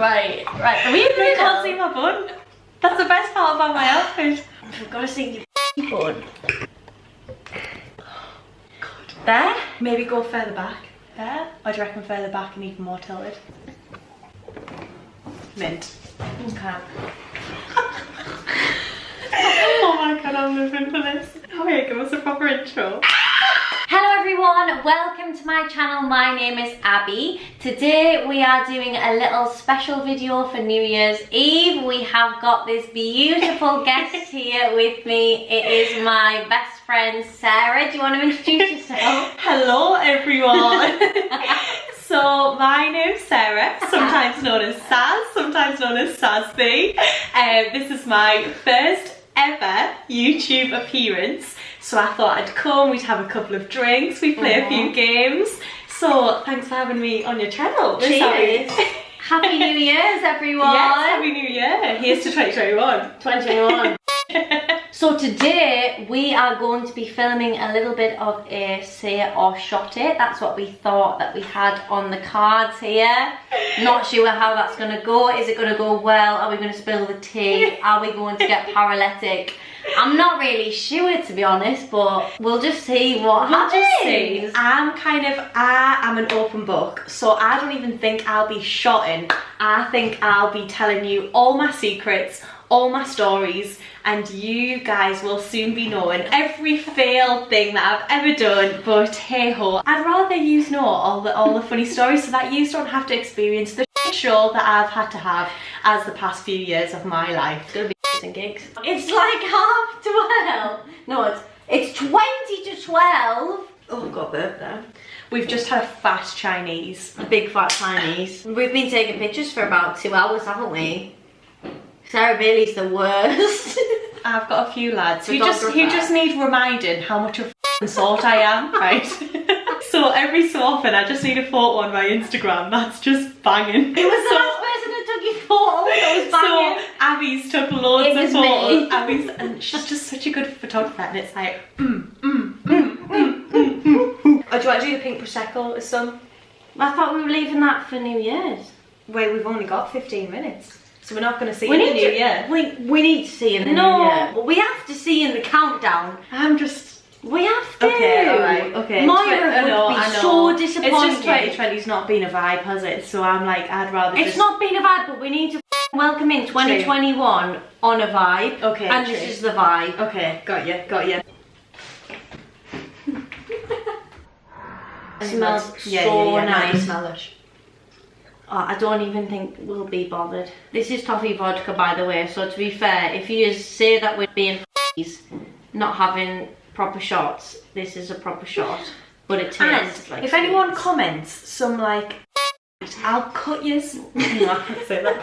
Right. Are we in the middle? I can't see my bun. That's the best part about my outfit. I've got to see your bun. There? Maybe go further back. There? Or do you reckon further back and even more tilted? Mint. Okay. Oh my god, I'm living for this. Oh yeah, give us a proper intro. Hello everyone, welcome to my channel. My name is Abby. Today we are doing a little special video for New Year's Eve. We have got this beautiful guest here with me. It is my best friend Sarah. Do you want to introduce yourself? Hello everyone. So my name's Sarah, sometimes known as Saz, sometimes known as Sazby. This is my first ever YouTube appearance. So I thought I'd come, we'd have a couple of drinks, we'd play a few games. So thanks for having me on your channel. Cheers. Happy New Year's everyone. Yes, Happy New Year. Here's to 2021. 2021. So today we are going to be filming a little bit of a say or shot it. That's what we thought that we had on the cards here. Not sure how that's going to go. Is it going to go well? Are we going to spill the tea? Are we going to get paralytic? I'm not really sure, to be honest, but we'll just see what happens. I'm an open book, so I don't even think I'll be shotting. I think I'll be telling you all my secrets, all my stories, and you guys will soon be knowing every failed thing that I've ever done. But hey ho, I'd rather you know all the funny stories so that you don't have to experience the shit show that I've had to have as the past few years of my life. It's gonna be and gigs. It's like 12:30. No, it's 20 to 12. Oh, I've got a burp there. We've just had a fat Chinese. A big fat Chinese. We've been taking pictures for about 2 hours, haven't we? Sarah Bailey's the worst. I've got a few lads who just need reminding how much of a sort I am, right? So every so often I just need a photo on my Instagram that's just banging. It was the last person that took your photo that was banging. So Abby's took loads of photos. And she's just such a good photographer, and it's like Oh, do you want to do the pink prosecco as some? I thought we were leaving that for New Year's. Wait, we've only got 15 minutes. So we're not going to see in the New Year. We need to see in the New Year. Well, we have to see in the countdown. We have to. Okay, alright, okay. Moira would be so disappointed. It's just 2020's not been a vibe, has it? So I'm like, I'd rather It's not been a vibe, but we need to welcome in 2021 on a vibe. Okay, and this is the vibe. Okay, got you. It smells so nice. Smell it. Oh, I don't even think we'll be bothered. This is toffee vodka, by the way, so to be fair, if you say that we're being not having proper shots, this is a proper shot, but it tastes like if anyone comments some like I'll cut you. No, I can't say that.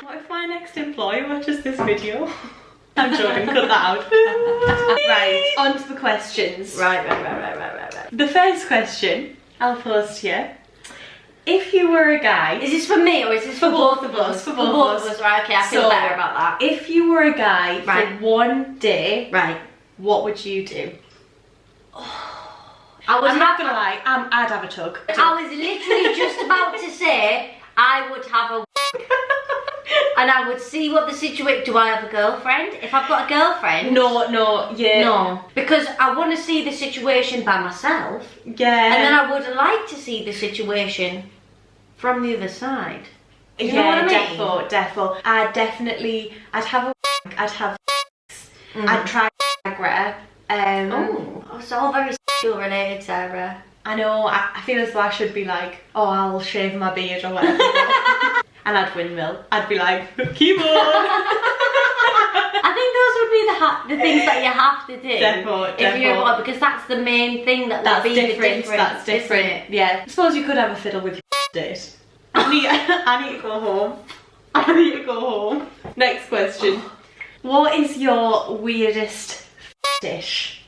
What if my next employee watches this video? I'm joking, cut that out. Right, on to the questions. Right. The first question I'll pose to you. If you were a guy... Is this for me or is this for both of us? For both of us. Right, okay, I feel better about that. If you were a guy for one day, what would you do? I'm not gonna lie, I'd have a tug. I was literally just about to say I would have a and I would see what the situation. Do I have a girlfriend? If I've got a girlfriend, no, because I want to see the situation by myself. Yeah, and then I would like to see the situation from the other side. You know what I mean? Defo. I'd have a. I'd have. I'd try Viagra. Oh, it's all very sexual related, Sarah. I know. I feel as though I should be like, oh, I'll shave my beard or whatever. And I'd windmill. I'd be like, keep on. I think those would be the things that you have to do. Defo. If you're a boy, because that's the main thing that's different. That's different. Yeah. I suppose you could have a fiddle with your date. I need to go home. Next question. What is your weirdest dish?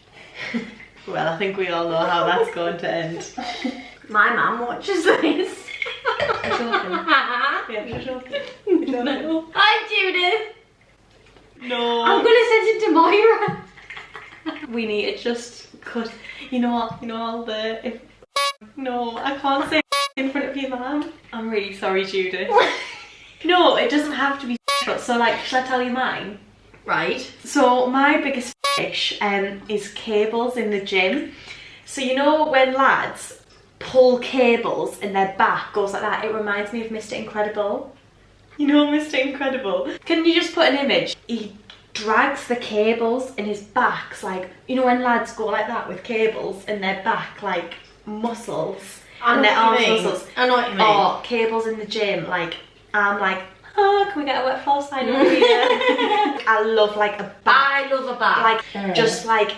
Well, I think we all know how that's going to end. My mum watches this. I'm joking. No. Hi, Judith. No. I'm gonna send it to Moira. We need to just cut. You know all the. No, I can't say in front of your mum. I'm really sorry, Judith. No, it doesn't have to be but so like, shall I tell you mine? Right. So my biggest fetish is cables in the gym. So you know when lads pull cables and their back goes like that, it reminds me of Mr. Incredible. You know Mr. Incredible? Can you just put an image? He drags the cables and his back's like, you know when lads go like that with cables and their back like muscles and their arms muscles. I know what you mean. Or cables in the gym, like I'm like, oh, can we get a wet floor sign over here? I love like a back. I love a back. Like just like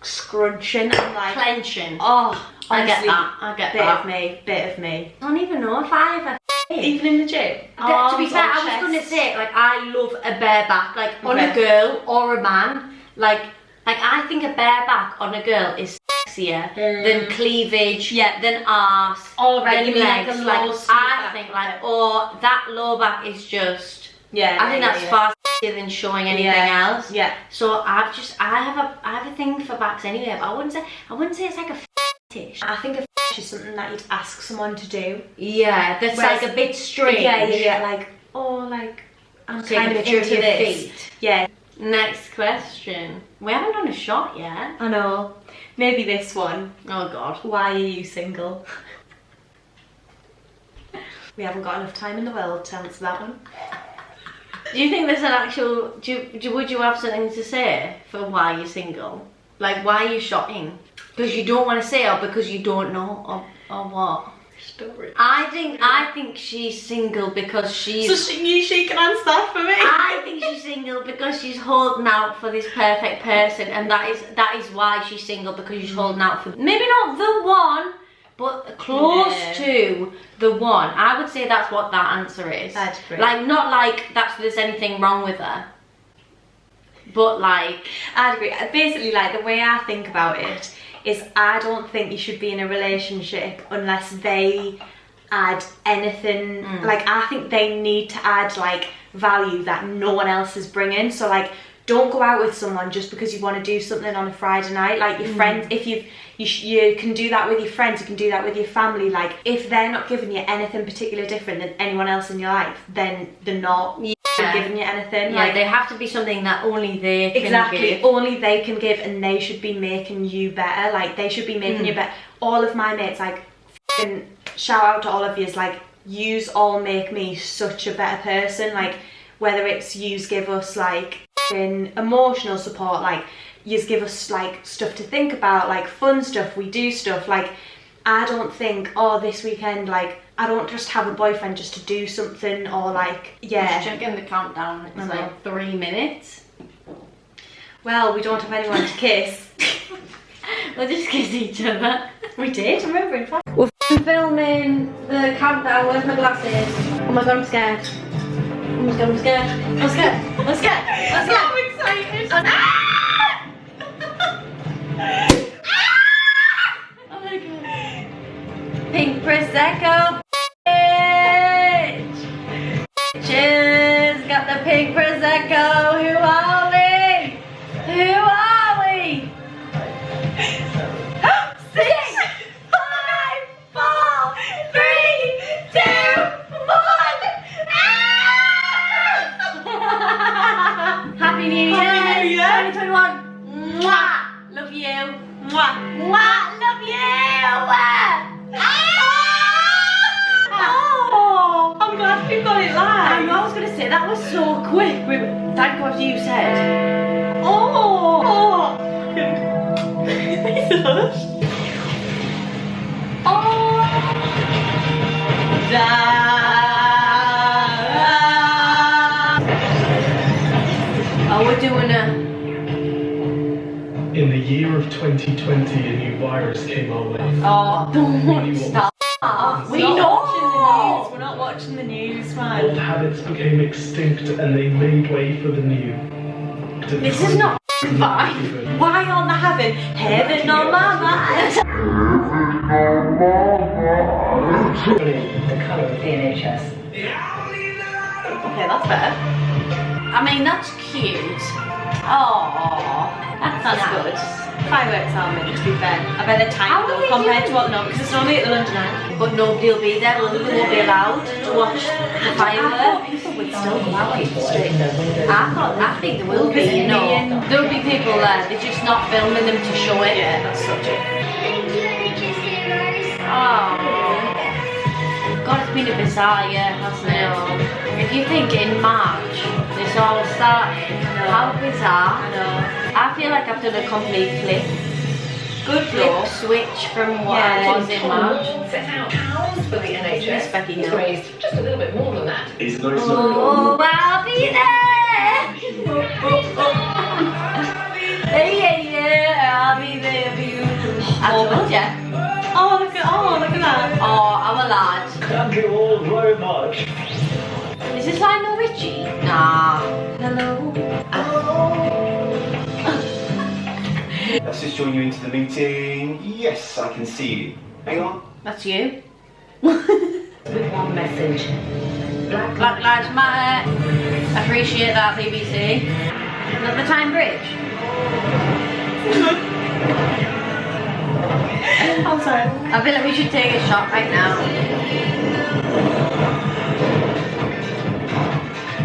scrunching and like clenching. Oh, honestly, I get that. I get that. Bit of me. I don't even know if I ever. Even in the gym. To be fair, I was going to say, like, I love a bare back, like on a girl or a man. Like I think a bare back on a girl is sexier than cleavage, than arse, or than legs. Like I think like, oh, that low back is just. Yeah. I think that's far sexier than showing anything else. Yeah. So I have a thing for backs anyway, but I wouldn't say it's like a fetish. I think a fetish is something that you'd ask someone to do. Yeah, that's like a bit strange. Yeah. Like, oh, like I'm take kind a of picture into of your this. feet. Yeah. Next question. We haven't done a shot yet. I know. Maybe this one. Oh God. Why are you single? We haven't got enough time in the world to answer that one. Do you think there's an actual? Would you have something to say for why you're single? Like why are you shotting? Because you don't want to say, or because you don't know, or what? Story. I think she's single because she's. So she can answer that for me. I think she's single because she's holding out for this perfect person, and that is why she's single, because she's holding out for maybe not the one, but close to the one. I would say that's what that answer is. I'd agree. Like not like there's anything wrong with her, but like I'd agree. Basically, like the way I think about it is I don't think you should be in a relationship unless they add anything. Like I think they need to add like value that no one else is bringing. So like don't go out with someone just because you want to do something on a Friday night. Like your friends, if you can do that with your friends, you can do that with your family. Like if they're not giving you anything particularly different than anyone else in your life, then they're not giving you anything. Yeah, like they have to be something that only they can give. Only they can give, and they should be making you better. Like they should be making you better. All of my mates, like shout out to all of yous, like yous all make me such a better person. Like whether it's yous give us like emotional support, like yous give us like stuff to think about, like fun stuff, we do stuff. Like I don't think, oh, this weekend, like I don't just have a boyfriend just to do something, or like, Just checking the countdown, it's like 3 minutes. Well, we don't have anyone to kiss. We'll just kiss each other. We did, I remember, in fact. We're filming the countdown. Where's my glasses? Oh my God, I'm scared. Oh my God, I'm scared. I'm scared. I'm scared. I'm scared. I'm excited. Oh my God. Pink Prosecco. Cheers, got the pink Prosecco. Who are we? Who are we? 6, 5, 4, 3, 2, 1. Happy New Year, 2021. Mwah. Love you. Mwah. Mwah. Love you. Oh, I'm glad we got it live. I know, I was going to say, that was so quick. Thank God you said. Oh. Oh, we're doing a... In the year of 2020, a new virus came our way. Oh, don't stop. We know. We're not watching the news, Old man. habits became extinct and they made way for the new. This is not fine. Why aren't they having heaven on my mind? The colour of the NHS. Okay, that's better. I mean, that's cute. Oh, that's That's nice. good. Fireworks are meant to be fair. I bet they're tiny How are though they compared doing? to what, no, because it's only at the London Eye. But nobody will be there. They won't be allowed to watch the fireworks. People would still go out into the street. I think there will be, you know. There will be people there. They're just not filming them to show it. Yeah, that's so true. Oh. God, it's been a bizarre year, hasn't it? If you think in March this all started, how bizarre. I know. I feel like I've done a complete flip. Good flow. Switch from what I was in March. Set out pounds for the NHS. Miss Becky He's Hill. raised just a little bit more than that. It's not Oh, I'll be there! Yeah, I'll be there for you. I told ya. Oh, look at that. Oh, our lad. Thank you all very much. Is this Lionel Richie? Nah. Hello. Let's just join you into the meeting. Yes, I can see you. Hang on. That's you. With one message. Black Lives Matter. Appreciate that, BBC. Look the Time Bridge. I'm sorry. I feel like we should take a shot right now.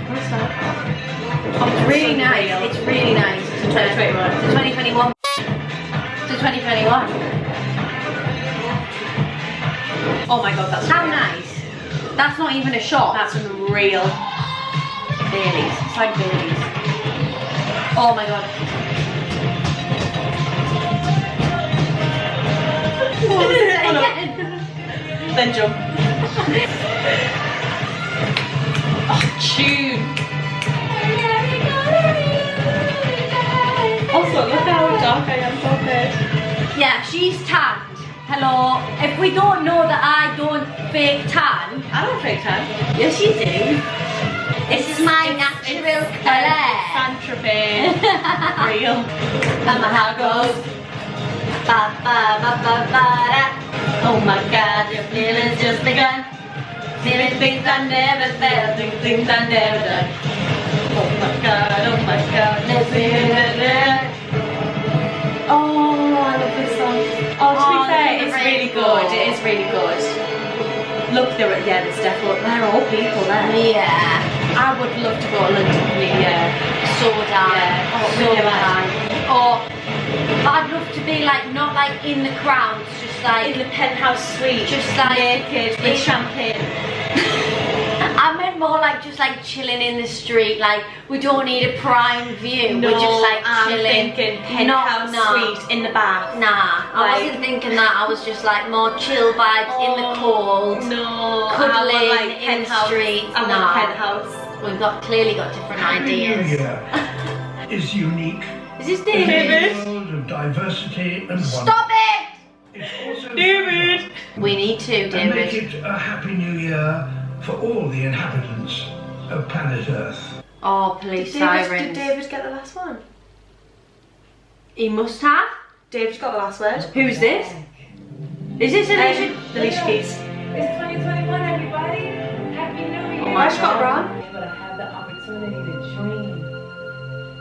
What's that? Oh, it's really nice. It's really nice. It's 2021. It's 2021. It's 2021. Oh my god, that's How real. nice. That's not even a shot. That's real. Baileys. It's like Baileys. Oh my god. What was it again? Then jump. Oh, tune. Also, look how dark I am compared. Yeah, she's tanned. Hello. If we don't know that I don't fake tan, I don't fake tan. yes you do. This is my natural colour. Saint-Tropez. Real. And my hair goes. Ba, ba, ba, ba, ba, da. Oh my god, your feeling's just begun. Feeling things I never felt, doing things I never done. Oh my god, no feeling. Oh, I love this song. Oh, to be Oh, fair, the it's really rainbow. good. It is really good. Look, there's definitely, they're all people there. Yeah. I would love to go to London for New Year. So would I. Yeah. Oh, So really would nice. I. Or, but I'd love to be like, not like in the crowds, just like, In the penthouse suite, just like, naked with in- champagne. I meant more like just like chilling in the street, like we don't need a prime view, we're just like I'm chilling. thinking penthouse No. suite in the bath. Nah, I Like- wasn't thinking that, I was just like more chill vibes in the cold. No, Cuddling I want, like, in the penthouse. street. I want Nah. penthouse. We've clearly got different Happy New ideas. Year is unique. Is this It's David? a world of diversity and wonder. Stop it! It's also David! We need to, and make David. it a happy new year for all the inhabitants of planet Earth. Oh, police Did sirens. David get the last one? He must have. David got the last word. Who's this? Is this Alicia? Alicia Keys. It's 2021, everybody. Happy New Year. Oh my Why she got God. Ron? Able to have the opportunity to dream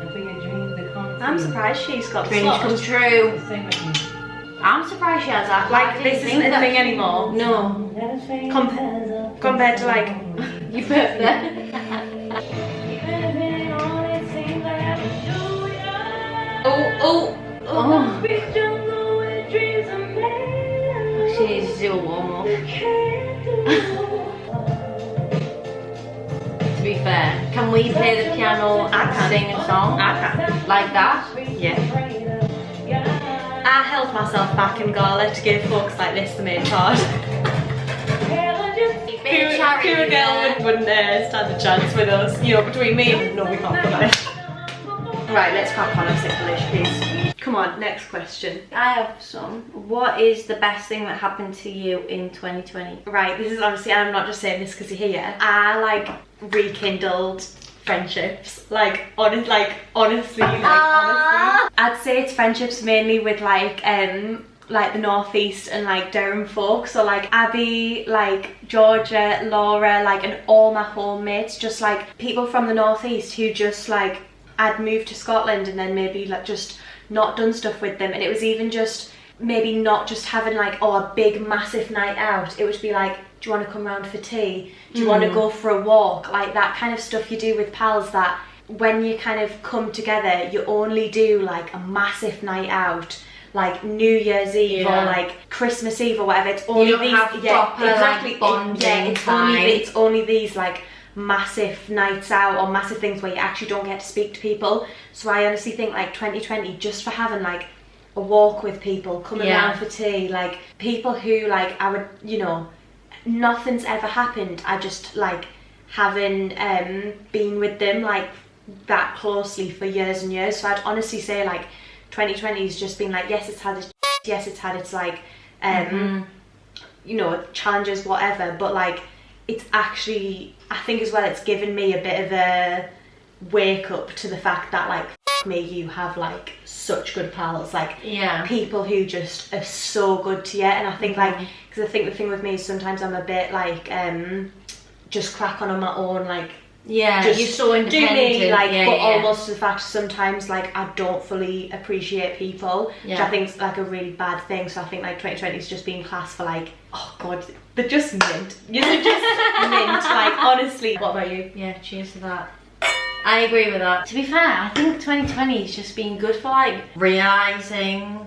and for your dreams to come true. I'm surprised she's got the Dreams slot. come true. Sing with me. I'm surprised she has that. I Like, didn't this think isn't a that- thing anymore. No. Compared to like, You put that. oh, Oh. She needs to do a warm up. To be fair, can we play the piano and sing a song? I can. Like that? Yeah. I held myself back in Gala to give folks like this the main part. Bit of charity Kira there. Girl wouldn't stand a chance with us. You know, between me and no, we can't put that. Right, let's crack on. I'm sick of Alicia Keys. Come on, next question. I have some. What is the best thing that happened to you in 2020? Right, this is honestly, I'm not just saying this because you're here. I like rekindled friendships. honestly, honestly. I'd say it's friendships mainly with like like the northeast and like Durham folk, so like Abby, like Georgia, Laura, like, and all my homemates, just like people from the northeast who just like I'd moved to Scotland and then maybe like just not done stuff with them, and it was even just maybe not just having like, oh, a big massive night out. It would be like, do you want to come round for tea? Do you want to go for a walk? Like that kind of stuff you do with pals, that when you kind of come together, you only do like a massive night out, like New Year's Eve or like Christmas Eve or whatever. It's only these, proper, exactly, like, bonding it's only these like massive nights out or massive things where you actually don't get to speak to people. So I honestly think like 2020, just for having like a walk with people, coming around for tea, like people who like I would, you know, nothing's ever happened, I just like having been with them like that closely for years and years. So I'd honestly say like 2020 has just been like, yes, it's had its yes, it's had its like you know, challenges, whatever, but like it's actually, I think as well, it's given me a bit of a wake up to the fact that like, f me, you have like such good pals, like people who just are so good to you. And I think like, because I think the thing with me is sometimes I'm a bit like just crack on my own, like just you're so independent, do me, like, but almost to the fact sometimes like I don't fully appreciate people, which I think is like a really bad thing. So I think like 2020 has just been class for like, oh god, they're just mint. You're just mint, like honestly. What about you? Yeah, cheers to that. I agree with that. To be fair, I think 2020 has just been good for like realising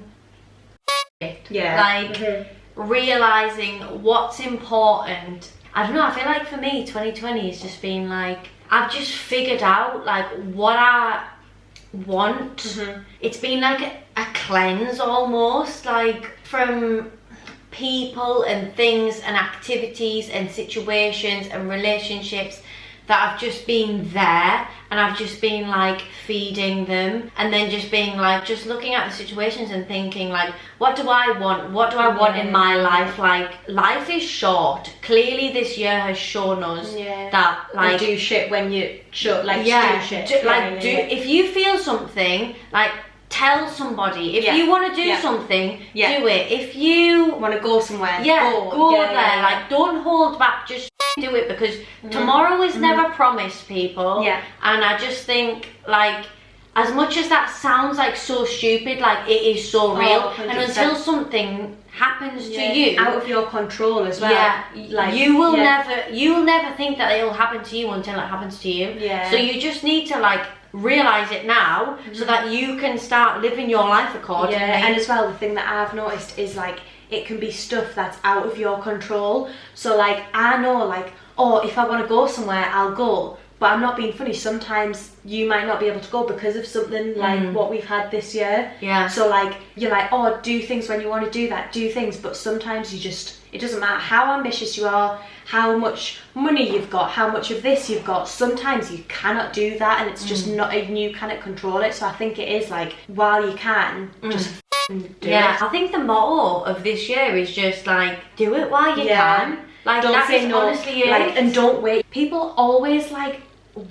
realising what's important. I don't know, I feel like for me 2020 has just been like, I've just figured out like what I want. It's been like a cleanse almost, like from people and things and activities and situations and relationships that I've just been there, and I've just been like feeding them, and then just being like, just looking at the situations and thinking like, what do I want? What do I want in my life? Like, life is short. Clearly this year has shown us that like, do shit when you should, like, do shit. If you feel something, like, tell somebody. If you want to do something, do it. If you want to go somewhere, go there. Like, don't hold back, just do it, because tomorrow is never promised, people. And I just think like, as much as that sounds like so stupid, like it is so real. And until something happens to you out of your control as well, like you will never think that it'll happen to you until it happens to you. So you just need to like realise it now, so that you can start living your life accordingly. And as well, the thing that I've noticed is like, it can be stuff that's out of your control. So like, I know like, oh, if I want to go somewhere, I'll go, but I'm not being funny, sometimes you might not be able to go because of something like what we've had this year. So like, you're like, oh, do things when you want to do that, do things, but sometimes you just, it doesn't matter how ambitious you are, how much money you've got, how much of this you've got, sometimes you cannot do that, and it's just not, and you cannot control it. So I think it is like, while you can, just do it. I think the motto of this year is just like, do it while you can. Like, don't say no, honestly like, and don't wait. People always like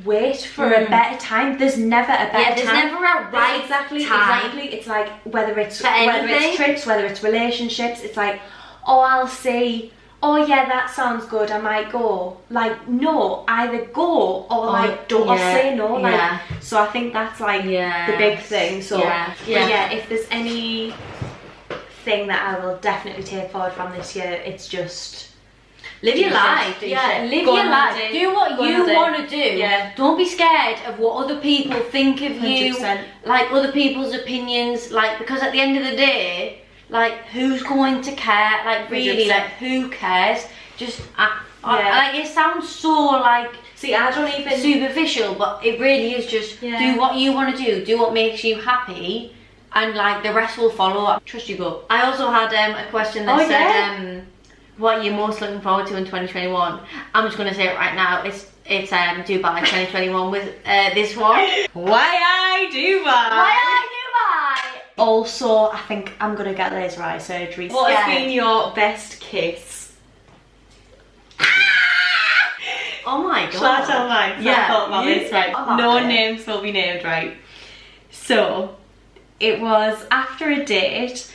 wait for a better time. There's never a better there's time. never a right exactly time. It's like, whether it's anything. trips, whether it's relationships, it's like, oh, I'll see, oh yeah, that sounds good, I might go. Like, no, either go or like don't, or say no. Like, so I think that's like the big thing. So but if there's any thing that I will definitely take forward from this year, it's just live your life. Live your life. Do what you want to do. Don't be scared of what other people think of you, 100%. like other people's opinions, like, because at the end of the day, like, who's going to care? Like, really, 100%. like, who cares? Just like, it sounds so like, see, I don't even superficial, but it really is just do what you want to do what makes you happy, and like the rest will follow. Trust your gut. I also had a question that said what are you most looking forward to in 2021? I'm just gonna say it right now. It's Dubai 2021 with this one. Why Dubai? Why Dubai? Also, I think I'm gonna get laser eye surgery. What has been your best kiss? Oh my god. Shall I tell mine? I thought about this, right? No names will be named, right? So, it was after a date.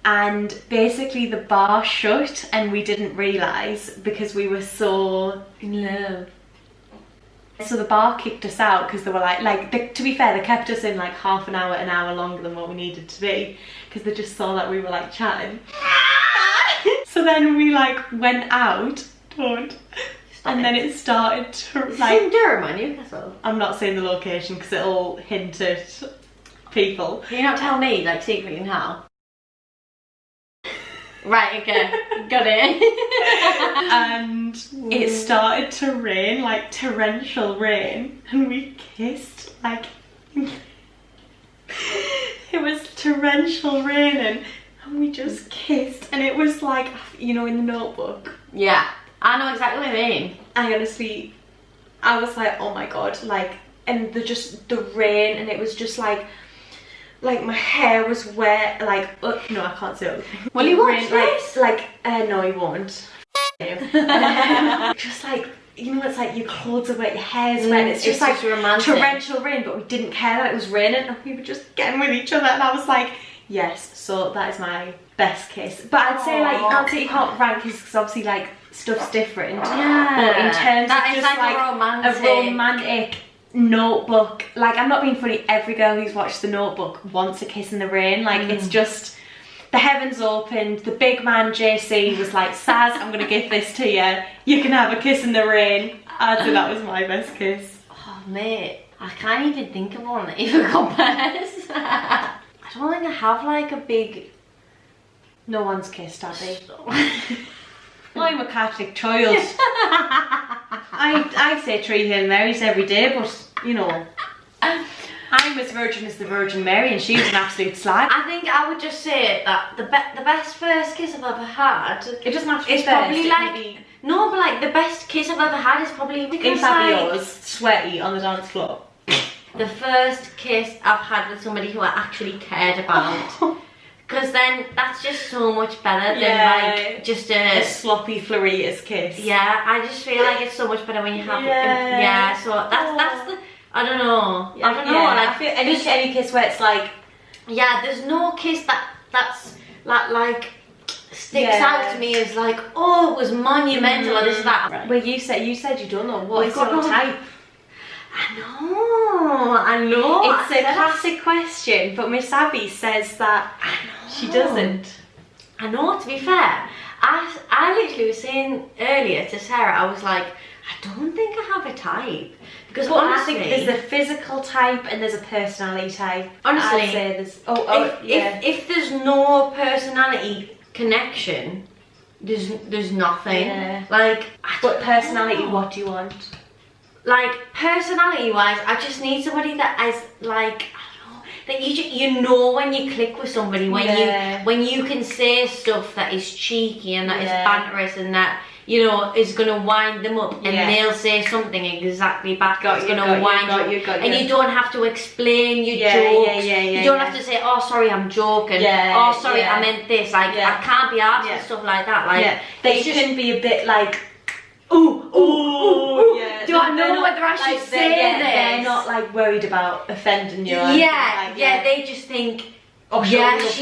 and basically the bar shut and we didn't realise because we were so in love. So the bar kicked us out because they were to be fair, they kept us in like half an hour longer than what we needed to be because they just saw that we were like chatting. So then we like went out, and then it started to like... in Durham or Newcastle? I'm not saying the location because it'll hint at people. Can you not tell me like secretly now? Right, okay, got it. And it started to rain, like torrential rain, and we kissed like... It was torrential raining and we just kissed, and it was like, you know, in the Notebook. Yeah, I know exactly what you mean. I honestly, I was like, oh my god, like, and the rain, and it was just like my hair was wet, like, no, I can't say it. Will you watch this? No, he won't. Just like, you know, it's like your clothes are wet, your hair's wet, it's just like romantic. Torrential rain, but we didn't care that it was raining, and we were just getting with each other, and I was like, yes, so that is my best kiss. But I'd say like, you can't rank kisses because obviously like stuff's different. Yeah. But in terms that of is just like a romantic Notebook, like, I'm not being funny, every girl who's watched The Notebook wants a kiss in the rain. Like, it's just, the heavens opened, the big man JC was like, Saz, I'm gonna give this to you, you can have a kiss in the rain. I'd say that was my best kiss. Oh mate, I can't even think of one that even compares. I don't think I have like a big... No one's kissed, Abby. I'm a Catholic child. I say 3 Hail Marys every day, but you know, I'm as virgin as the Virgin Mary, and she was an absolute slag. I think I would just say that the best first kiss I've ever had. It doesn't have to be It's first, probably it like can be no, but like the best kiss I've ever had is probably in because Fabio's, like sweaty on the dance floor. the first kiss I've had with somebody who I actually cared about. Because then that's just so much better than like just a sloppy Floritas kiss. Yeah, I just feel like it's so much better when you have so that's the I don't know. I don't know. Like I feel any kiss where it's like, yeah, there's no kiss that's like sticks out to me as like, oh, it was monumental or this and that. Right. Well, you said you don't know what is got your no type. I know. It's a classic question, but Miss Abby says that she doesn't. I know, to be fair. I literally was saying earlier to Sarah, I was like, I don't think I have a type. Because honestly, I think there's a physical type and there's a personality type. Honestly, I'd say there's, if there's no personality connection, there's nothing. Yeah. Like, but personality, what do you want? Like, personality wise, I just need somebody that has like, I don't know, that you know when you click with somebody, when you can say stuff that is cheeky and that is banterous and that, you know, is gonna wind them up, and they'll say something exactly back that's gonna wind you, and you don't have to explain your jokes. You don't have to say, oh sorry, I'm joking. Oh sorry, I meant this. Like, I can't be arsed with stuff like that. Like, they can be a bit like, do I know whether I should say this? They're not like worried about offending you. They just think, she knows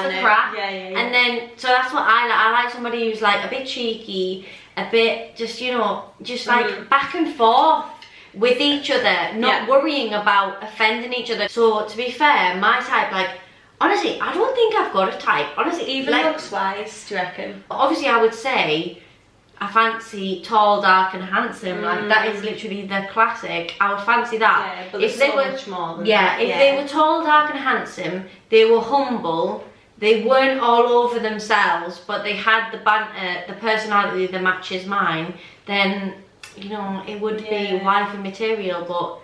the crap. And then, so that's what I like somebody who's like a bit cheeky, a bit just, you know, just like back and forth with each other, not worrying about offending each other. So to be fair, my type, like, honestly, I don't think I've got a type. Honestly, even like, looks wise, do you reckon? Obviously, I would say I fancy tall, dark and handsome. Like, that is literally the classic. I would fancy that. Yeah, but if they were much more than that. If they were tall, dark and handsome, they were humble, they weren't all over themselves, but they had the banter, the personality that matches mine, then, you know, it would be wifey material. But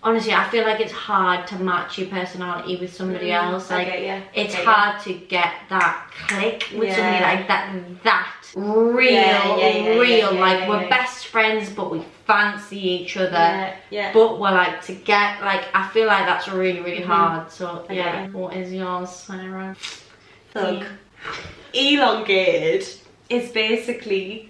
honestly, I feel like it's hard to match your personality with somebody else. Like, it's hard to get that click with somebody like that. Real, like, we're best friends, but we fancy each other. But we're like, to get, like, I feel like that's really hard. So what is yours, Sarah? Thug. Elongated is basically,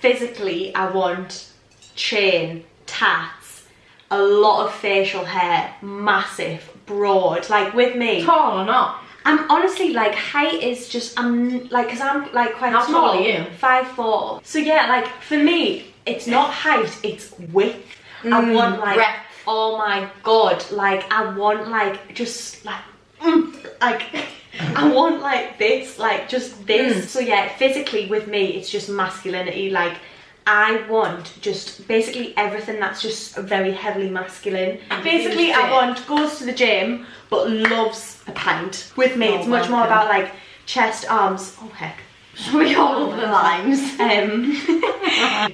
physically, I want chain, tats, a lot of facial hair, massive, broad, like with me. Tall or not? I'm honestly like, height is just, I'm like, because I'm like quite How small. tall are you? 5'4". So yeah, like for me, it's not height, it's width. I want like, breadth. oh my god, like I want like, just like, like, I want like this, like just this. So yeah, physically with me, it's just masculinity. Like I want just basically everything that's just very heavily masculine. Basically, I want goes to the gym but loves a pint. With me, it's much more about like chest, arms. Oh heck, We all over the lines.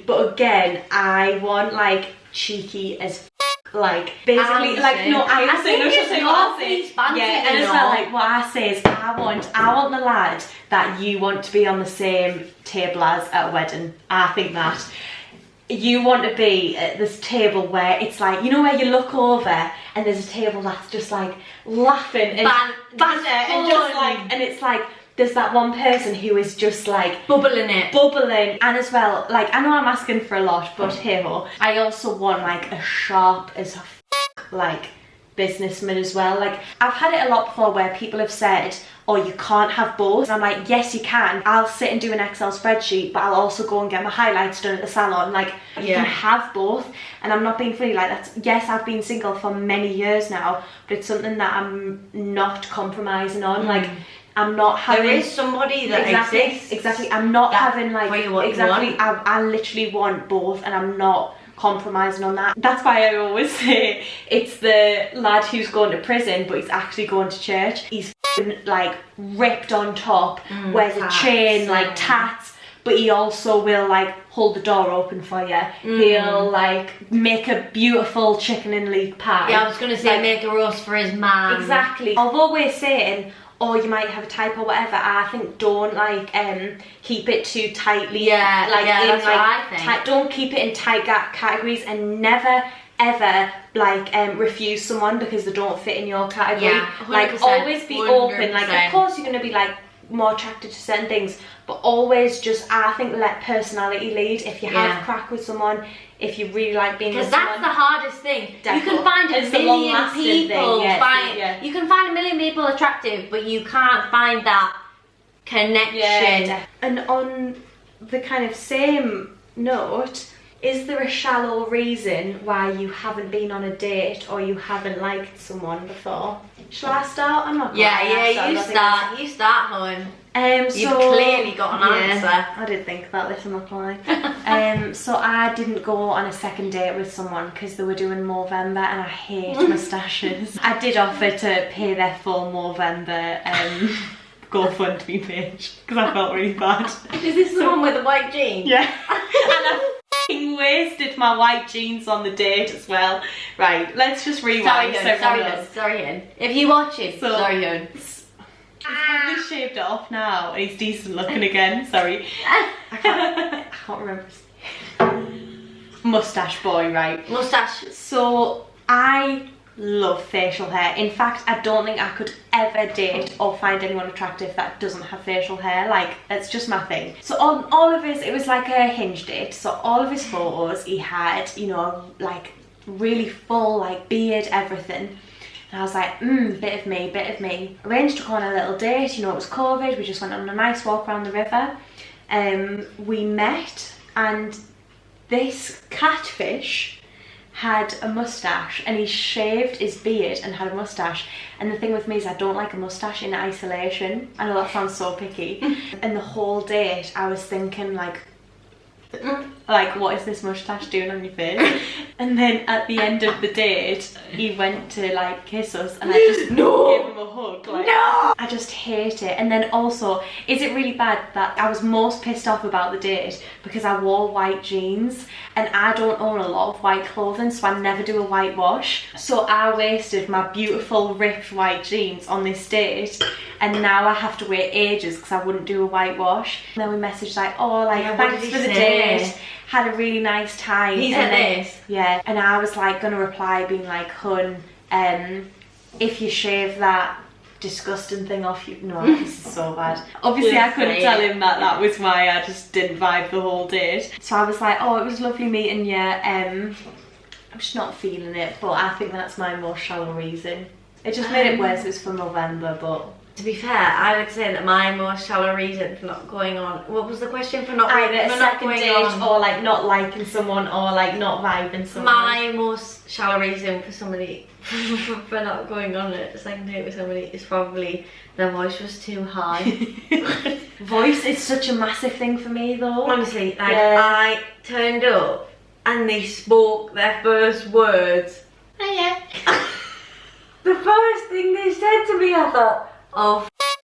But again, I want like cheeky as f, like basically like no, I say no, she'll say what I say. Yeah, and as well like what I say is I want the lad that you want to be on the same table as at a wedding. I think that you want to be at this table where it's like, you know, where you look over and there's a table that's just like laughing and banter and just like, and it's like there's that one person who is just like bubbling. And as well, like I know I'm asking for a lot, but hey ho, I also want like a sharp as f like businessman as well. Like I've had it a lot before where people have said, oh, you can't have both. And I'm like, yes you can. I'll sit and do an Excel spreadsheet, but I'll also go and get my highlights done at the salon. Like you can have both. And I'm not being funny, like that's, yes, I've been single for many years now, but it's something that I'm not compromising on. Like I'm not having, there is somebody that exists. Exactly. I'm not having like, exactly. I literally want both, and I'm not compromising on that. That's why I always say it's the lad who's going to prison but he's actually going to church. He's like ripped on top, wears a chain, like tats, but he also will like hold the door open for you. He'll like make a beautiful chicken and leek pie. Yeah, I was gonna say like, make a roast for his man. Exactly. Although we're saying, or you might have a type or whatever, I think don't like keep it too tightly. Yeah, like yeah, in, that's like, what I think. Don't keep it in tight categories, and never ever like refuse someone because they don't fit in your category. Yeah, 100%, like always be open. Like 100%. of course you're gonna be like more attracted to certain things, but always just, I think, let personality lead. If you have crack with someone, if you really like being with someone, because that's the hardest thing. Definitely. You can find a It's the million long-lasting people thing, you can find a million people attractive, but you can't find that connection. And on the kind of same note, is there a shallow reason why you haven't been on a date or you haven't liked someone before? Shall I start? I'm not. You start, hon. You've clearly got an answer. I did think about this, I'm not gonna lie. So I didn't go on a second date with someone because they were doing Movember and I hate moustaches. I did offer to pay their full Movember GoFundMe page because I felt really bad. Is this the one with the white jeans? Yeah. And I f***ing wasted my white jeans on the date as well. Right, let's just rewind. Sorry, hon. If you watch it, So- sorry, hon. He's probably shaved it off now and he's decent looking again. Sorry. I can't remember his name. Mustache boy, right? Mustache. So I love facial hair. In fact, I don't think I could ever date or find anyone attractive that doesn't have facial hair. Like, it's just my thing. So on all of his, it was like a Hinge date. So all of his photos, he had, you know, like really full, like beard, everything. And I was like, bit of me. Arranged to go on a little date, you know, it was COVID, we just went on a nice walk around the river. We met, and this catfish had a mustache, and he shaved his beard and had a mustache. And the thing with me is I don't like a mustache in isolation. I know that sounds so picky. And the whole date I was thinking like, what is this mustache doing on your face? And then at the end of the date, he went to like kiss us, and I just gave him a hug. Like, I just hate it. And then also, is it really bad that I was most pissed off about the date because I wore white jeans, and I don't own a lot of white clothing, so I never do a white wash. So I wasted my beautiful ripped white jeans on this date, and now I have to wait ages because I wouldn't do a white wash. And then we messaged like, oh, like, thanks for the date. Had a really nice time. He said this? Yeah, and I was like gonna reply being like, hun, if you shave that disgusting thing off you, no, this is so bad. Obviously I couldn't tell him that that was why I just didn't vibe the whole date. So I was like, oh, it was lovely meeting you, I'm just not feeling it, but I think that's my most shallow reason. It just made it worse, it was for November, but To be fair, I would say that my most shallow reason for not going on. What was the question for not Either a for not second going date on? or like not liking someone or like not vibing someone. My most shallow reason for somebody for not going on a second date with somebody is probably their voice was too high. Voice is such a massive thing for me though. Honestly, like Yeah. I turned up and they spoke their first words. Oh, yeah. The first thing they said to me, I thought, oh.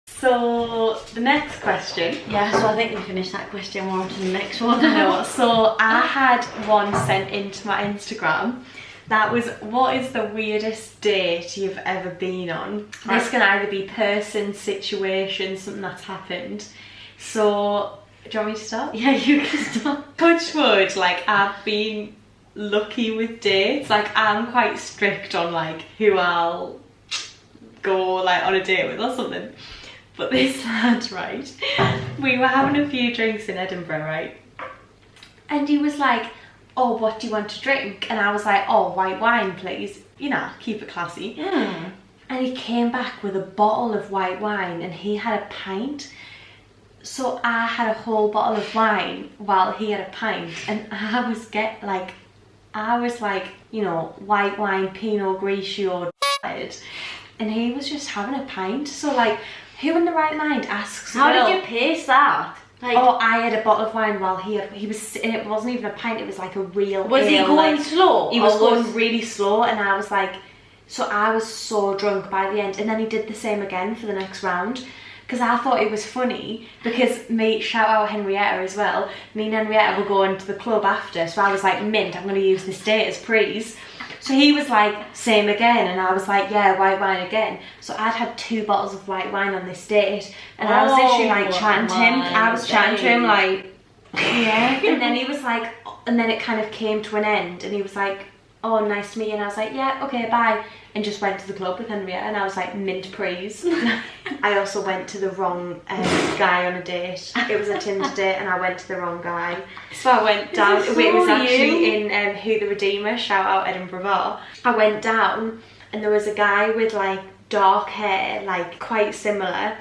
So the next question. Yeah, so I think we finished that question. We're on to the next one. No, so I had one sent into my Instagram. That was, what is the weirdest date you've ever been on? This can either be person, situation, something that's happened. So, do you want me to start? Yeah, you can start. Touch wood, like I've been lucky with dates. Like I'm quite strict on like who I'll go like on a date with or something. But this lad, right, we were having a few drinks in Edinburgh, right? And he was like, oh, what do you want to drink? And I was like, oh, white wine, please. You know, keep it classy. And he came back with a bottle of white wine and he had a pint. So I had a whole bottle of wine while he had a pint. And I was like, you know, white wine, Pinot Grigio, and he was just having a pint. So like, who in the right mind asks? How well, did you pace that? Like, oh, I had a bottle of wine while he was, and it wasn't even a pint, it was like a real was he ale, going like, slow? he was or going really slow, and I was like, so I was so drunk by the end. And then he did the same again for the next round, because I thought it was funny, because me, shout out Henrietta as well, me and Henrietta were going to the club after, so I was like, mint, I'm going to use this date as praise. So he was like, same again, and I was like, yeah, white wine again. So I'd had 2 bottles of white wine on this date, and I was literally like chatting to him. I was chatting to him like, yeah. And then he was like, and then it kind of came to an end, and he was like, oh, nice to meet you. And I was like, yeah, okay, bye. And just went to the club with Henrietta, and I was like, mint praise. I also went to the wrong guy on a date. It was a Tinder date, and I went to the wrong guy. So I went down. It was actually in Who the Redeemer, shout out Edinburgh Bar. I went down, and there was a guy with like dark hair, like quite similar.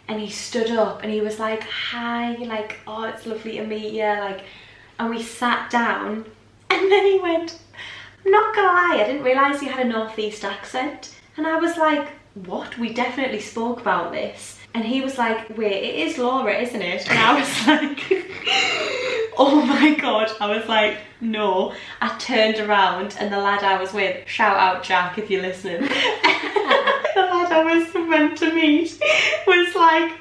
And he stood up, and he was like, hi, like, oh, it's lovely to meet you. Like, and we sat down, and then he went, I'm not gonna lie, I didn't realise he had a northeast accent. And I was like, what? We definitely spoke about this. And he was like, wait, it is Laura, isn't it? And I was like, oh my god. I was like, no. I turned around, and the lad I was with, shout out Jack if you're listening, the lad I was meant to meet was like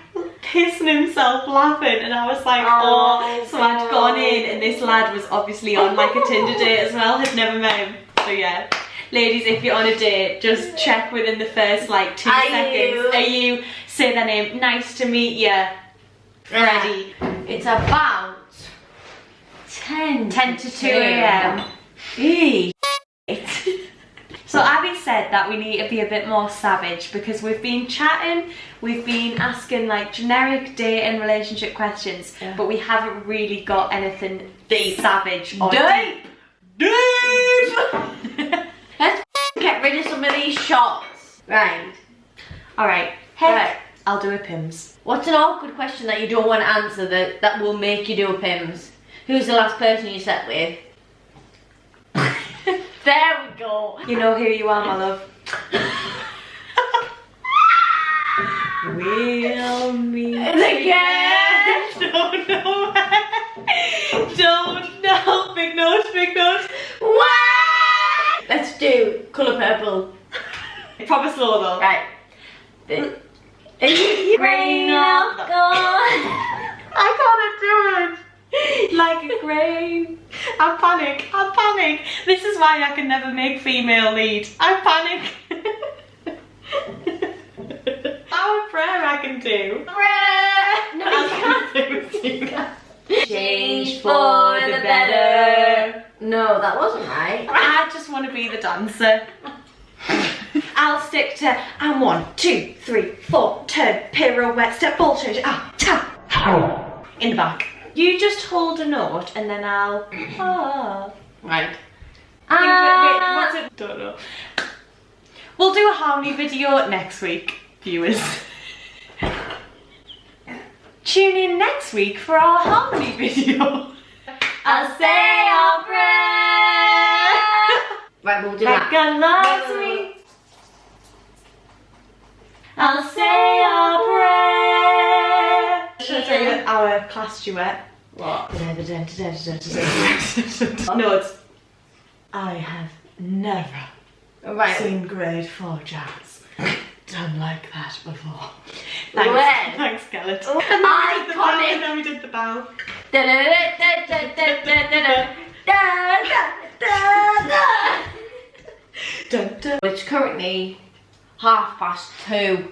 pissing himself laughing, and I was like, oh. So I'd gone in, and this lad was obviously on like a Tinder date as well, had never met him. So yeah, ladies, if you're on a date, just check within the first like 2 seconds. Are you? Say their name. Nice to meet you, Freddie. It's about 10 to 2 a.m. So Abby said that we need to be a bit more savage, because we've been chatting, we've been asking like generic date and relationship questions, but we haven't really got anything deep, savage or deep. Let's get rid of some of these shots. Right. Alright, hey, Right. I'll do a Pims. What's an awkward question that you don't want to answer that will make you do a Pims? Who's the last person you slept with? There we go. You know who you are, my love. We'll meet again. Don't know. Don't know. Big nose, big nose. What? Let's do colour purple. Proper slow though. Right. Rain up, gone. I can't do it. Like a grain. I panic. This is why I can never make female lead. I panic. Our prayer I can do. No, you can't. Change for the better. No, that wasn't right. I just want to be the dancer. I'll stick to, and 1, 2, 3, 4, turn, pirouette, step, ball change, tap, in the back. You just hold a note, and then I'll, Right. wait, what's it? Don't know. We'll do a harmony video next week, viewers. Tune in next week for our harmony video. I'll say our prayer. Right, we'll do Like that. God loves me. I'll say our prayer. Should I tell you our class duet? What? No, it's I have never Right. seen grade 4 jazz done like that before. When? Thanks, Scarlett. Iconic. And then we did the bow. Dun, dun. It's currently 2:30.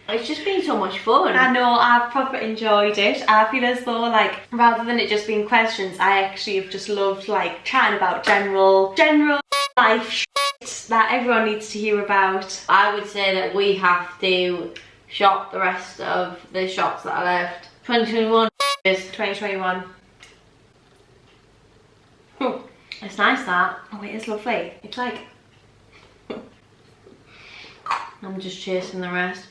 It's just been so much fun. I know, I've proper enjoyed it. I feel as though, like, rather than it just being questions, I actually have just loved, like, chatting about general life shit that everyone needs to hear about. I would say that we have to shop the rest of the shots that are left. 2021 is 2021. it's nice that. Oh, it is lovely. It's like, I'm just chasing the rest.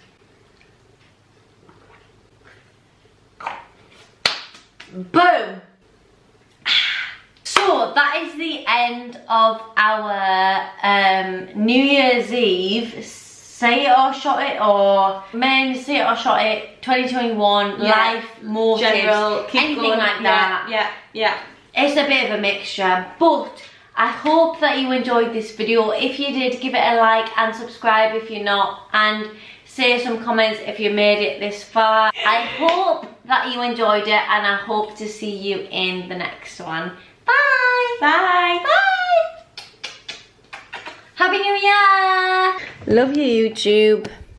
Boom! So that is the end of our New Year's Eve say it or shot it, or men say it or shot it 2021 life motives, general, keep anything going. like that. Yeah. It's a bit of a mixture, but I hope that you enjoyed this video. If you did, give it a like and subscribe if you're not, and say some comments if you made it this far. I hope that you enjoyed it, and I hope to see you in the next one. Bye! Bye. Bye! Happy New Year! Love you, YouTube.